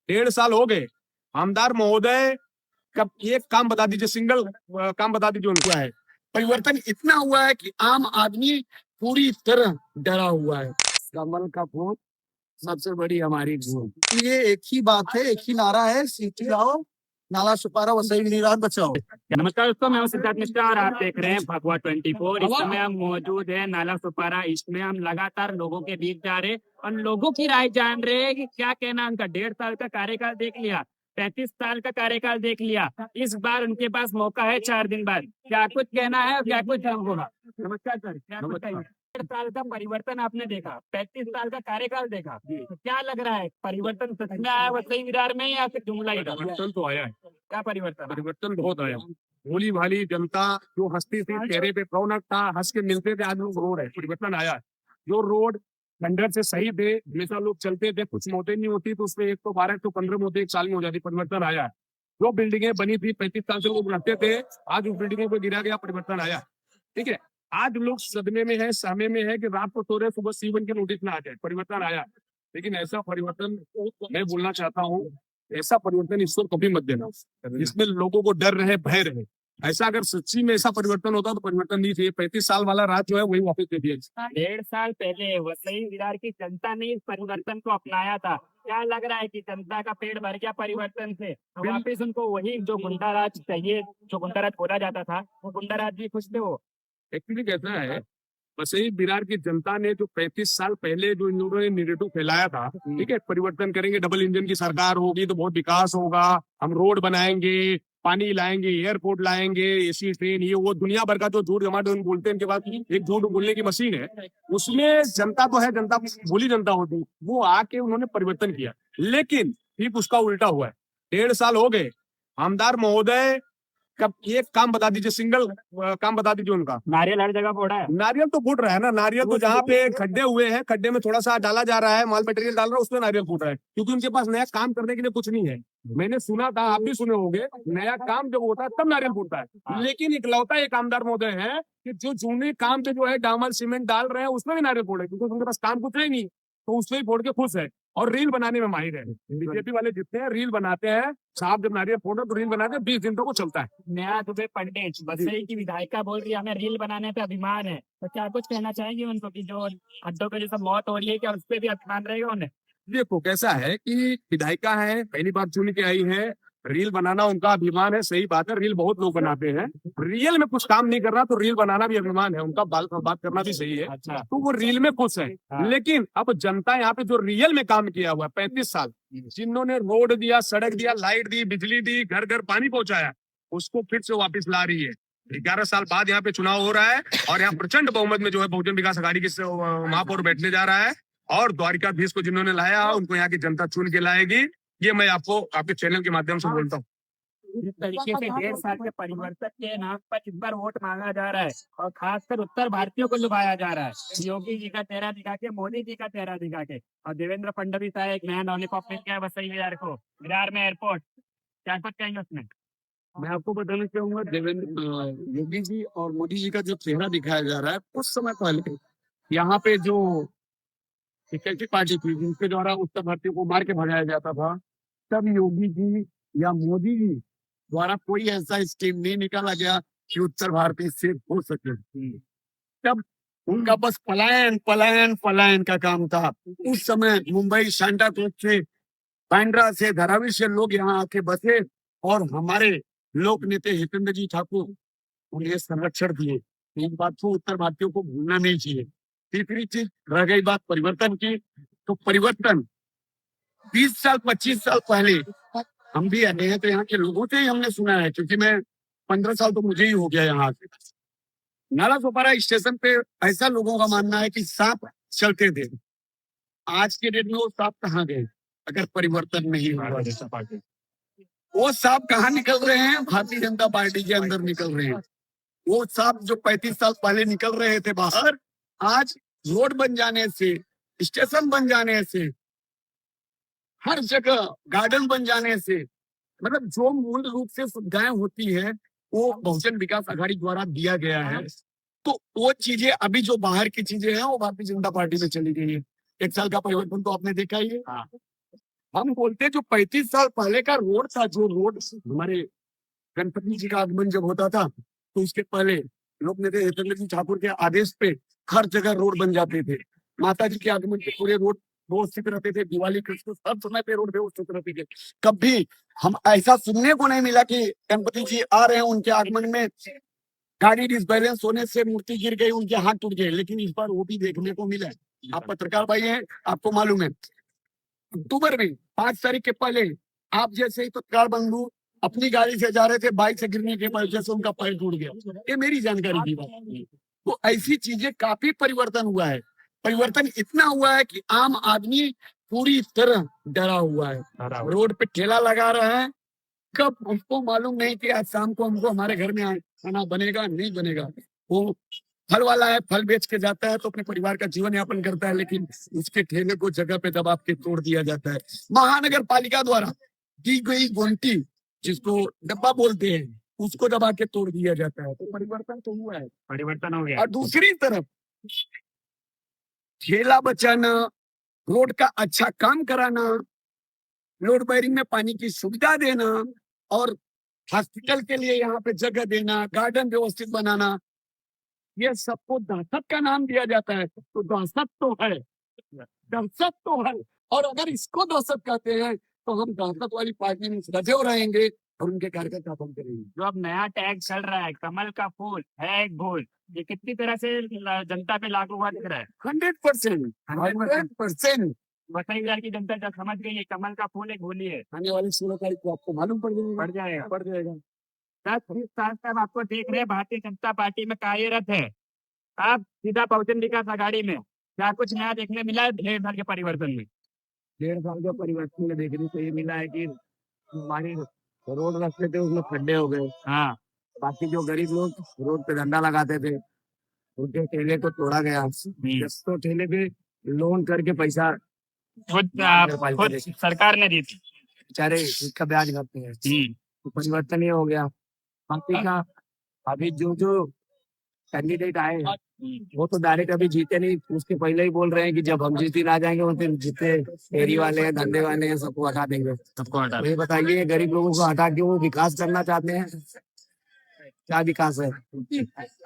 1.5 साल हो गए। आमदार महोदय कब एक काम बता दीजिए, सिंगल काम बता दीजिए उनको है। परिवर्तन इतना हुआ है कि आम आदमी पूरी तरह डरा हुआ है। कमल का फूल सबसे बड़ी हमारी भूल। ये एक ही बात है, एक ही नारा है, सीटी लाओ, नाला सुपारा वसई निराश बचाओ। नमस्कार दोस्तों, मैं हूं सिद्धार्थ मिश्रा और आप देख रहे हैं भगवा 24। इस समय हम मौजूद है नाला सुपारा। इसमें हम लगातार लोगों के बीच जा रहे हैं और लोगों की राय जान रहे हैं कि क्या कहना उनका। 1.5 साल का कार्यकाल देख लिया, 35 साल का कार्यकाल देख लिया, इस बार उनके पास मौका है 4 दिन बाद। क्या कुछ कहना है और क्या कुछ होगा। नमस्कार सर, क्या कुछ कहिए। 1.5 साल का परिवर्तन आपने देखा, 35 साल का कार्यकाल देखा, तो क्या लग रहा है परिवर्तन सच में आया वसई विरार में या फिर जुमला ही था? परिवर्तन तो आया है, क्या परिवर्तन? परिवर्तन बहुत आया। भोली भाली जनता जो हंसती थी, चेहरे पे रौनक था, हंस के मिलते थे, आज लोग रो रहे हैं। परिवर्तन आया है। जो रोड खंडर से सही थे, हमेशा लोग चलते थे, कुछ मौतें नहीं होती तो उसमें 112 तो 15 मौतें 1 साल में हो जाती। परिवर्तन आया है। जो बिल्डिंगें बनी थी 35 साल से लोग रहते थे, आज उस बिल्डिंगों को गिरा गया। परिवर्तन आया। ठीक है, आज लोग सदमे में है, सहमे में है कि रात को सो रहे, सुबह सीवन के नोटिस ना आ जाए। परिवर्तन आया। लेकिन ऐसा परिवर्तन मैं बोलना चाहता हूँ, ऐसा परिवर्तन ईश्वर कभी मत देना जिसमें लोगों को डर रहे, भय रहे। ऐसा अगर सच्ची में ऐसा परिवर्तन होता तो परिवर्तन नहीं चाहिए। 35 साल वाला राज जो है वही वापस दे दिया। 1.5 साल पहले वसई विरार की जनता ने इस परिवर्तन को अपनाया था। क्या लग रहा है कि जनता का पेट भर गया परिवर्तन से? वापिस उनको वही जो गुंडा राज चाहिए, जो गुंडा राज बोला जाता था, वो गुंडा राज भी खुश थे वो। एक्चुअली कैसा है, वसई विरार की जनता ने जो 35 साल पहले जो इन लोगों ने निरेटिव फैलाया था, ठीक है, परिवर्तन करेंगे, डबल इंजन की सरकार होगी तो बहुत विकास होगा, हम रोड बनाएंगे, पानी लाएंगे, एयरपोर्ट लाएंगे, एसी ट्रेन, ये वो दुनिया भर का जो झूठ जमाट बोलते हैं, इनके पास एक झूठ बोलने की मशीन है। उसमें जनता तो है, जनता भोली जनता होती, वो आके उन्होंने परिवर्तन किया। लेकिन ठीक उसका उल्टा हुआ है। 1.5 साल हो गए। आमदार महोदय कब एक काम बता दीजिए, सिंगल काम बता दीजिए उनका। नारियल हर जगह फोड़ा है। नारियल तो फूट रहा है ना, नारियल तो जहाँ पे खड्डे हुए हैं, खड्डे में थोड़ा सा डाला जा रहा है, माल मटेरियल डाल रहा है, उसमें नारियल फूट रहा है, क्योंकि उनके पास नया काम करने के लिए कुछ नहीं है। मैंने सुना था, आप भी सुने होंगे, नया काम जब होता है तब नारियल फूटता है। लेकिन इकलौता एक आमदार महोदय है कि जो जूने काम पे जो है डामर सीमेंट डाल रहे हैं उसमें भी नारियल फोड़े, क्योंकि उनके पास काम कुछ है नहीं, तो उसमें ही फोड़ के खुश है। और रील बनाने में माहिर है। बीजेपी वाले जितने हैं रील बनाते हैं, साहब जब नारियल फोड़ तो रील बनाते हैं, 20 दिन तक वो चलता है। नया दुबे पंडित वसई की विधायिका बोल रही है हमें रील बनाने पे अभिमान है, तो क्या कुछ कहना चाहेंगे उनको कि जो अड्डों पे जैसा मौत हो रही है, क्या उस पर भी अभिमान रहेगा उन्हें? देखो कैसा है कि विधायिका है, पहली बार चुन के आई है, रील बनाना उनका अभिमान है, सही बात है, रील बहुत लोग बनाते हैं। रियल में कुछ काम नहीं कर रहा तो रील बनाना भी अभिमान है उनका, बात करना भी सही है। अच्छा, तो वो रील में खुश है। लेकिन अब जनता यहाँ पे जो रियल में काम किया हुआ है 35 साल, जिन्होंने रोड दिया, सड़क दिया, लाइट दी, बिजली दी, घर घर पानी पहुंचाया, उसको फिर से वापिस ला रही है। 11 साल बाद यहाँ पे चुनाव हो रहा है और यहाँ प्रचंड बहुमत में जो है बहुजन विकास अघाड़ी की महापौर बैठने जा रहा है, और द्वारिकाधीश को जिन्होंने लाया उनको यहाँ की जनता चुन के लाएगी। ये मैं आपको आपके चैनल के माध्यम से बोलता हूँ। इस तरीके से 1.5 साल के परिवर्तन के नाम पर इस बार वोट मांगा जा रहा है और खासकर उत्तर भारतीयों को लुभाया जा रहा है, योगी जी का चेहरा दिखा के, मोदी जी का चेहरा दिखा के। और देवेंद्र फडणवीस आया, एक नया लॉलीपॉप मिल गया वसई विरार को, विरार में एयरपोर्ट। क्या कुछ कहेंगे उसमें? मैं आपको बताना चाहूंगा, देवेंद्र योगी जी और मोदी जी का जो चेहरा दिखाया जा रहा है, कुछ समय पहले यहाँ पे जो एक ऐसी पार्टी थी जिनके द्वारा उत्तर भारतीयों को मार के भगाया जाता था, तब योगी जी या मोदी जी द्वारा कोई ऐसा स्कीम नहीं निकाला गया कि उत्तर भारतीय सेफ हो सके। तब उनका बस पलायन पलायन पलायन का काम था। उस समय मुंबई, सांताक्रूज से, बांद्रा से, धारावी से लोग यहाँ आके बसे और हमारे लोक नेता हितेंद्र जी ठाकुर उन्हें संरक्षण दिए। इन बात को उत्तर भारतीयों को भूलना नहीं चाहिए। तीसरी चीज रह गई बात परिवर्तन की, तो परिवर्तन 20 साल 25 साल पहले हम भी आए हैं तो यहाँ के लोगों से ही हमने सुना है, क्योंकि मैं 15 साल तो मुझे ही हो गया यहाँ से। नाला सोपारा स्टेशन पे ऐसा लोगों का मानना है कि सांप चलते थे। आज के डेट में वो सांप कहाँ गए अगर परिवर्तन नहीं हुआ? वो सांप कहाँ निकल रहे हैं? भारतीय जनता पार्टी के अंदर निकल रहे हैं। वो सांप जो 35 साल पहले निकल रहे थे बाहर, आज रोड बन जाने से, स्टेशन बन जाने से, हर जगह गार्डन बन जाने से, मतलब जो मूल रूप से सुविधाएं होती है वो बहुजन विकास अघाड़ी द्वारा दिया गया है। तो वो चीजें अभी जो बाहर की चीजें हैं वो भारतीय जनता पार्टी में चली गई है। 1 साल का परिवर्तन तो आपने देखा ही है। हम बोलते जो 35 साल पहले का रोड था, जो रोड हमारे गणपति जी का आगमन जब होता था तो उसके पहले लोग नेता हितेंद्र जी ठाकुर के आदेश पे हर जगह रोड बन जाते थे। माता जी के आगमन पे पूरे रोड व्यवस्थित रहते थे, दिवाली क्रिसमस सब समय पे रोड व्यवस्थित रहते थे। कभी हम ऐसा सुनने को नहीं मिला कि गणपति जी आ रहे हैं, उनके आगमन में गाड़ी डिसबैलेंस होने से मूर्ति गिर गई, उनके हाथ टूट गए, लेकिन इस बार वो भी देखने को मिला है। आप पत्रकार भाई हैं, आपको मालूम है अक्टूबर में 5 तारीख के पहले आप जैसे ही पत्रकार बंधु अपनी गाड़ी से जा रहे थे, बाइक से गिरने के वजह से उनका पैर टूट गया। ये मेरी जानकारी की बात है। तो ऐसी चीजें काफी परिवर्तन हुआ है। परिवर्तन इतना हुआ है कि आम आदमी पूरी तरह डरा हुआ है। रोड पे ठेला लगा रहा है, कब हमको मालूम नहीं कि आज शाम को हमको हमारे घर में खाना बनेगा नहीं बनेगा। वो फल वाला है, फल बेच के जाता है तो अपने परिवार का जीवन यापन करता है, लेकिन उसके ठेले को जगह पे दबा के तोड़ दिया जाता है। महानगर पालिका द्वारा दी गई गुंटी, जिसको डब्बा बोलते हैं, उसको दबा के तोड़ दिया जाता है। तो परिवर्तन तो हुआ है, परिवर्तन हो गया। और दूसरी तरफ ठेला बचाना, रोड का अच्छा काम कराना, लोड बेरिंग में पानी की सुविधा देना और हॉस्पिटल के लिए यहाँ पे जगह देना, गार्डन व्यवस्थित बनाना, ये सबको दहशत का नाम दिया जाता है। तो दहशत तो है, दहशत तो है। और अगर इसको दहशत कहते हैं तो हम दहशत वाली पार्टी में सजे रहेंगे और उनके कार्यकर्ता बन करेंगे। जो अब नया टैग चल रहा है, कमल का फूल है एक भूल, ये कितनी तरह से जनता पे लागू हुआ दिख रहा है? 100%, 100%। बताइए यार की जनता जब समझ गई है कमल का फूल एक भूल ही है। आने वाली 16 तारीख को आपको मालूम पड़ जाएगा, पड़ जाएगा। पड़ जाएगा। 10-20 साल से अब आपको देख रहे हैं भारतीय जनता पार्टी में कार्यरत है। आप सीधा बहुजन विकास आघाड़ी में क्या कुछ नया देखने मिला है 1.5 साल के परिवर्तन में? 1.5 साल का परिवर्तन में देखने को ये मिला है कि हमारे रोड रास्ते थे उसमें खड्डे हो गए। हाँ, बाकी जो गरीब लोग रोड पे धंधा लगाते थे उनके ठेले को तोड़ा गया। तो ठेले पे लोन करके पैसा खुद सरकार ने दी थी। बेचारे इसका ब्याज भरते हैं। तो परिवर्तन ये हो गया। बाकी का अभी जो कैंडिडेट आए हैं वो तो डायरेक्ट अभी जीते नहीं, उसके पहले ही बोल रहे हैं कि जब हम जीती ना जाएंगे वो फिर जितने फेरी वाले हैं, धंधे वाले हैं, सबको हटा देंगे। सबको हटा तो ये बताइए गरीब लोगों को हटा के वो विकास करना चाहते हैं? क्या विकास है?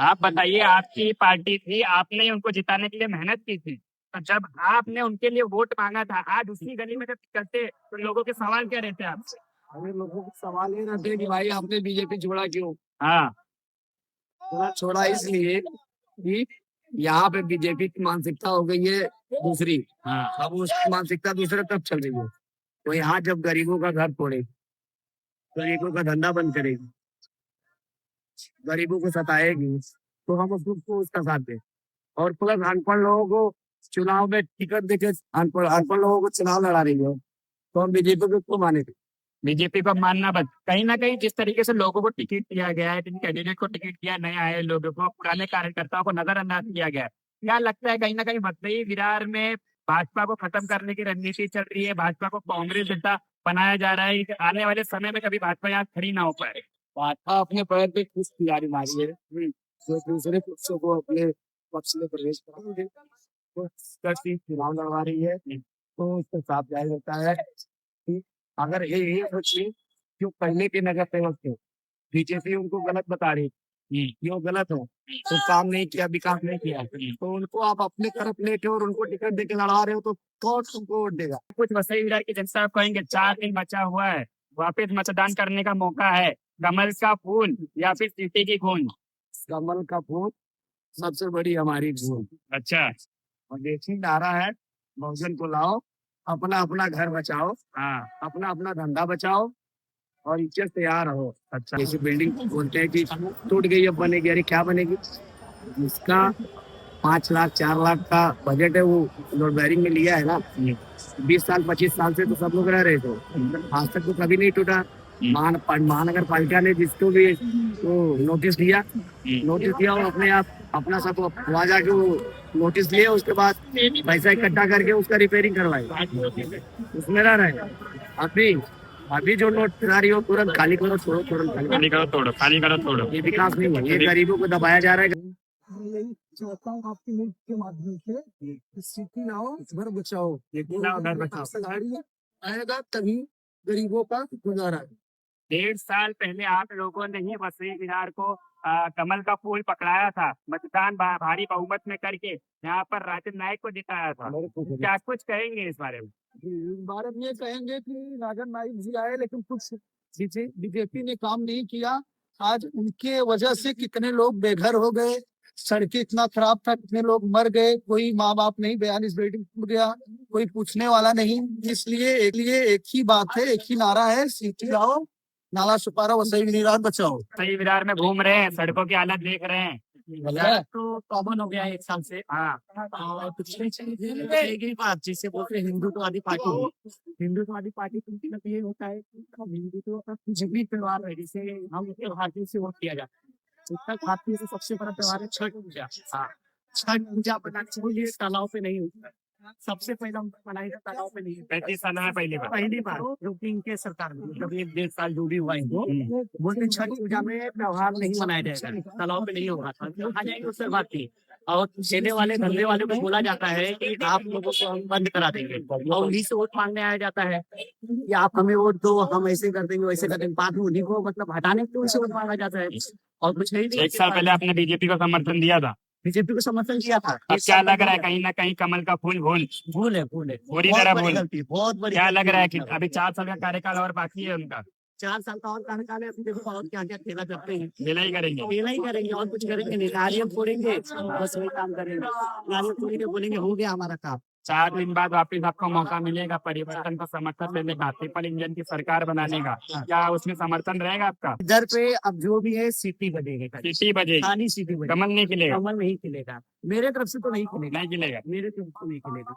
आप बताइए, आपकी पार्टी थी, आपने उनको जिताने के लिए मेहनत की थी, तो जब आपने उनके लिए वोट मांगा था, आज उसी गली में जब करते तो लोगों के सवाल क्या रहते आपसे? अरे लोगों को सवाल ये रहते हैं कि भाई आपने बीजेपी छोड़ा क्यों? हाँ, छोड़ा इसलिए कि यहाँ पे बीजेपी की मानसिकता हो गई है दूसरी। हाँ, अब उसकी मानसिकता दूसरे तब चल रही है। तो यहाँ जब गरीबों का घर तोड़े, गरीबों का धंधा बंद करेगी, गरीबों को सताएगी, तो हम उसको उसका साथ दें। और प्लस अनपढ़ लोगों को चुनाव में टिकट देके अनपढ़ लोगों को चुनाव लड़ा रही है, तो हम बीजेपी को क्यों मानेंगे? बीजेपी को मानना बस। कहीं ना कहीं जिस तरीके से लोगों को टिकट दिया गया है, जिन कैंडिडेट को टिकट दिया, नए आए लोगों को, पुराने कार्यकर्ताओं को नजरअंदाज किया गया है। क्या लगता है कहीं ना कहीं मतदेय विरार में भाजपा को खत्म करने की रणनीति चल रही है, भाजपा को कांग्रेस जैसा बनाया जा रहा है कि आने वाले समय में कभी भाजपा यहाँ खड़ी ना हो पाए? भाजपा अपने पैर पे खुद तैयारी मारी है, जो दूसरे पक्षों को अपने पक्ष में प्रवेश कराएंगे, तो चुनाव लड़वा रही है। तो उससे साफ जाहिर होता है कि अगर ये सोचिए जो पहले के नगर सेवक थे, बीजेपी उनको गलत बता रही क्यों गलत हो, तो काम नहीं किया, विकास नहीं किया, तो उनको आप अपने तरफ लेके और उनको टिकट देके लड़ा रहे हो तो कौन तुमको वोट देगा? कुछ वसई विरार की जनता कहेंगे 4 दिन बचा हुआ है, वापस मतदान करने का मौका है, कमल का फूल या फिर सीटी की खून? कमल का फूल सबसे बड़ी हमारी खून। अच्छा, और देसी नारा है बहुजन को लाओ, अपना अपना घर बचाओ, हाँ, अपना अपना धंधा बचाओ और इज्जत तैयार हो। अच्छा, जैसे बिल्डिंग बोलते हैं कि टूट गई अब बनेगी, अरे क्या बनेगी? इसका 5 लाख 4 लाख का बजट है, वो लोड बेरिंग में लिया है ना। 20 साल 25 साल से तो सब लोग रह रहे थे, आज तक तो कभी नहीं टूटा। महानगर पालिका ने जिसको भी वो नोटिस दिया वो अपने आप अपना सब वहाँ जाके वो नोटिस लिए, उसके बाद पैसा इकट्ठा करके उसका रिपेयरिंग करवाए, उसमें रह रहे। अभी जो नोट आ रही हो तुरंत खाली करो, छोड़ो, तुरंत खाली करो तोड़ो, खाली करो तोड़ो। ये विकास नहीं है, ये गरीबों को दबाया जा रहा है। चाहता हूँ आपके मुल्क के माध्यम से सिटी लाओ, घर बचाओ, घर बचाओ। आघाड़ी आएगा तभी गरीबों का गुजारा है। 1.5 साल पहले आप लोगों ने ही वसीम विरार को कमल का फूल पकड़ाया था, मतदान भारी बहुमत में करके यहाँ पर राजन नायक को जिताया था। क्या कुछ कहेंगे इस बारे में? इस बारे में ये कहेंगे कि राजन नाईक जी आए लेकिन कुछ बीजेपी ने काम नहीं किया। आज उनके वजह से कितने लोग बेघर हो गए, सड़कें इतना खराब था, कितने लोग मर गए, कोई माँ बाप नहीं, 42 बिल्डिंग टूट गया, कोई पूछने वाला नहीं। इसलिए एक ही बात है, एक ही नारा है, सीटी लाओ, नाला सुपारा वसई विरार बचाओ। सही विरार में घूम रहे हैं, सड़कों की हालत देख रहे हैं, तो कॉमन हो गया है 1 साल से। हाँ, और दूसरी चीज एक ही बात जिसे बोलते हैं हिंदुत्ववादी पार्टी। हिंदुत्ववादी पार्टी का मतलब ये होता है कि हिंदुत्व का कुछ भी त्योहार है जिसे हम भारतीय से वोट किया जाता है। उत्तर भारतीय से सबसे बड़ा त्योहार है छठ पूजा। हाँ, छठ पूजा बनाने के लिए तालाब पे नहीं होता, सबसे पहले हम मनाएगा तालाब पे नहीं होता। 35 साल में पहली बार जो कि इनके सरकार में मतलब 1-1.5 साल जो भी हुआ इनको बोलते छठ पूजा में त्योहार नहीं मनाया जाएगा, तालाब पे नहीं होगा। आ जाएंगे उससे बात की और ठेले वाले धंधे वाले को बोला जाता है कि आप लोगों को हम बंद करा देंगे और उन्हीं से वोट मांगने आया जाता है कि आप हमें वोट दो, हम ऐसे कर देंगे वैसे कर देंगे। बाद में उन्हीं को मतलब हटाने के लिए उनसे वोट मांगा जाता है और कुछ नहीं। 1 साल पहले आपने बीजेपी को समर्थन दिया था, बीजेपी को समर्थन किया था। अब क्या लग रहा है कहीं ना कहीं कमल का फूल भूल है पूरी तरह भूल? गलती, बहुत बड़ी क्या लग रहा है कि गलती। अभी 4 साल का कार्यकाल और बाकी है उनका? 4 साल का और कार्यकाल है, अभी देखो और क्या क्या खेला करते हैं। खेला ही करेंगे। खेला ही करेंगे और कुछ करेंगे नहीं, नारियल फोड़ेंगे बस वही काम करेंगे, नारियल फोड़ेंगे बोलेंगे हो गया हमारा काम। 4 दिन बाद वापिस आपको मौका मिलेगा परिवर्तन का समर्थन लेने का, ट्रिपल इंजन की सरकार बनाने का, क्या उसमें समर्थन रहेगा आपका? इधर पे अब जो भी है सीटी बजेगी, सीटी बजेगी, खाली सीटी बजेगी, कमल नहीं खिलेगा? कमल नहीं खिलेगा, मेरे तरफ से तो नहीं खिलेगा, नहीं खिलेगा। मेरे तरफ से नहीं खिलेगा।